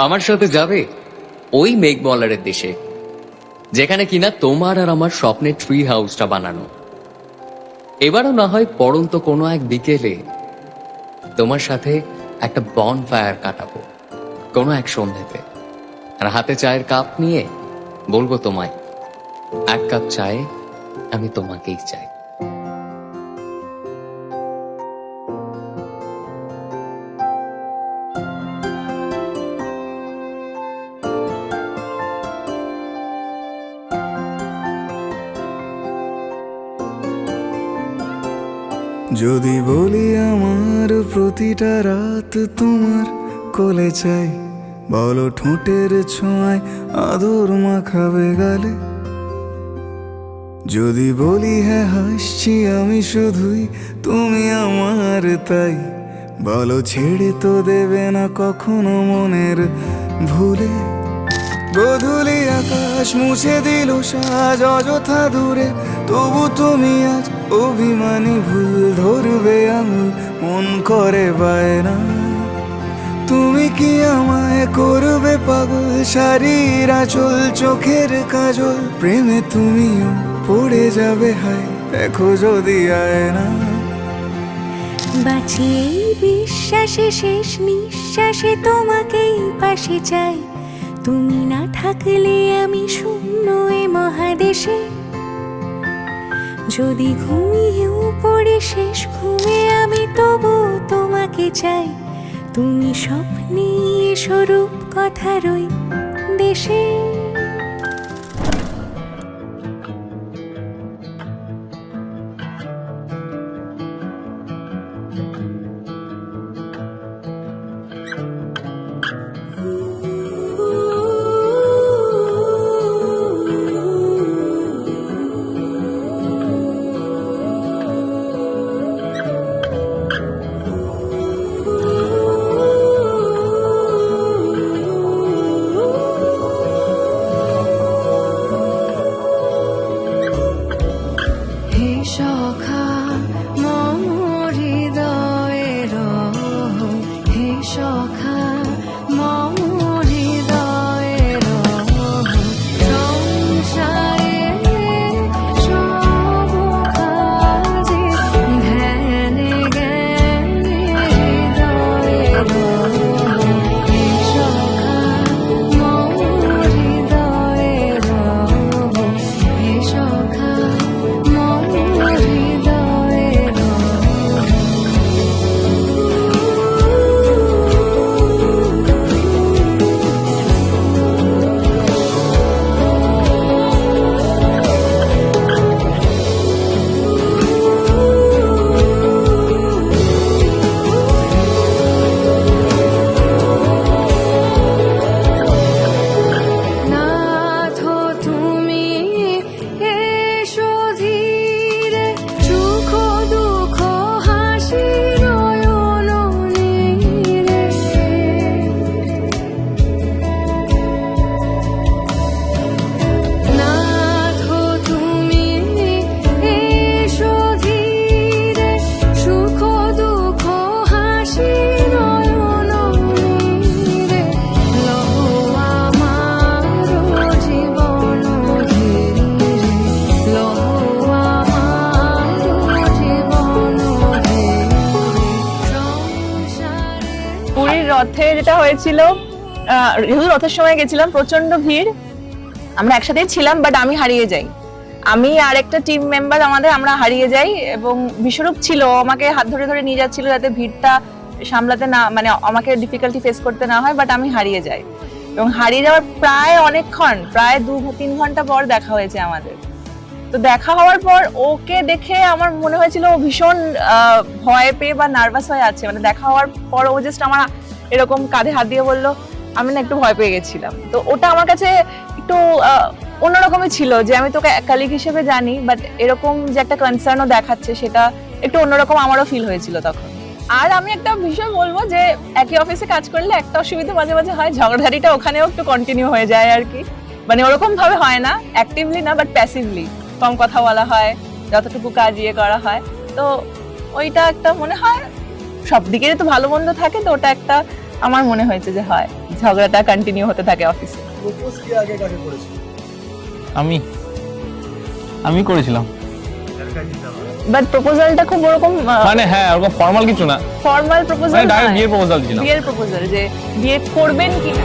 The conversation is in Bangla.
আমার সাথে যাবে ওই মেঘমলারের দেশে, যেখানে কিনা তোমার আর আমার স্বপ্নের ট্রি হাউসটা বানানো। এবারও না হয় পড়ন্ত কোনো এক বিকেলে তোমার সাথে একটা বন ফায়ার কাটাবো কোনো এক সন্ধ্যেতে, আর হাতে চায়ের কাপ নিয়ে বলবো তোমায়, এক কাপ চায়ে আমি তোমাকেই চাই। যদি বলি আমার প্রতিটা রাত তোমার কোলে চাই, বলো ঠোঁটের ছোঁয়ায় আদর মাখাবে গালে। যদি বলি হ্যাঁ হাসছি আমি শুধুই, তুমি আমার তাই, বলো ছেড়ে তো দেবে না কখনো মনের ভুলে। গোধূলি আকাশ মুছে দিল সাজ অযথা দূরে, তবু তুমি আজ অভিমানী ভুল ধরবে আঙুল, মন করে বায়না। তুমি কি আমায় করবে পাগল, শাড়ির আঁচল চোখের কাজল, প্রেমে তুমিও পড়ে যাবে হায় দেখো যদি আয়না। বাঁচি এই বিশ্বাসে শেষ নিঃশ্বাসে তোমাকেই পাশে চাই, তুমি না থাকলে আমি শূন্য এ মহাদেশে। যদি ঘুমিয়েও পড়ে শেষ ঘুমে আমি তবু তোমাকে চাই, তুমি স্বপ্নে স্বরূপ কথার ওই দেশে। রথে যেটা হয়েছিল, যেহেতু রথের সময় গেছিলাম প্রচন্ড ভিড়, আমরা একসাথেই ছিলাম বাট আমি হারিয়ে যাই। আমি আর একটা টিম মেম্বার আমরা হারিয়ে যাই এবং বিশ্বরূপ ছিল আমাকে হাত ধরে ধরে নিয়ে যাচ্ছিল যাতে ভিড়টা সামলাতে না, মানে আমাকে ডিফিকাল্টি ফেস করতে না হয়, বাট আমি হারিয়ে যাই। এবং হারিয়ে যাওয়ার প্রায় অনেকক্ষণ, প্রায় 2-3 ঘন্টা পর দেখা হয়েছে আমাদের। তো দেখা হওয়ার পর ওকে দেখে আমার মনে হয়েছিল ও ভীষণ ভয় পেয়ে বা নার্ভাস হয়ে আছে। মানে দেখা হওয়ার পর ও জাস্ট আমার এরকম কাঁধে হাত দিয়ে বললো আমি না একটু ভয় পেয়ে গেছিলাম। তো ওটা আমার কাছে একটু অন্যরকমই ছিল, যে আমি তোকে কলিগ হিসেবে জানি বাট এরকম যে একটা কনসার্নও দেখাচ্ছে সেটা একটু অন্যরকম আমারও ফিল হয়েছিল তখন। আর আমি একটা বিষয় বলবো যে একই অফিসে কাজ করলে একটা অসুবিধা মাঝে মাঝে হয়, ঝগড়াঝাটিটা ওখানেও একটু কন্টিনিউ হয়ে যায় আর কি। মানে ওরকম ভাবে হয় না, অ্যাক্টিভলি না বাট প্যাসিভলি কম কথা বলা হয়, যতটুকু কাজ করা হয়। তো ওইটা একটা মনে হয় সব দিকেরই তো ভালো মন্দ থাকে, তো ওটা একটা আমার মনে হয়েছে যে হয়, ঝগড়াটা কন্টিনিউ হতে থাকে অফিসে। প্রপোজ কি আগে কাকে করেছিল? আমি করেছিলাম, বাট প্রপোজালটা খুব ওরকম মানে হ্যাঁ ওরকম ফর্মাল কিছু না, ফর্মাল প্রপোজাল, মানে ডাইরেক্ট বিয়ের প্রপোজাল দিলাম। বিয়ের প্রপোজাল, যে বিয়ে করবেন কি না।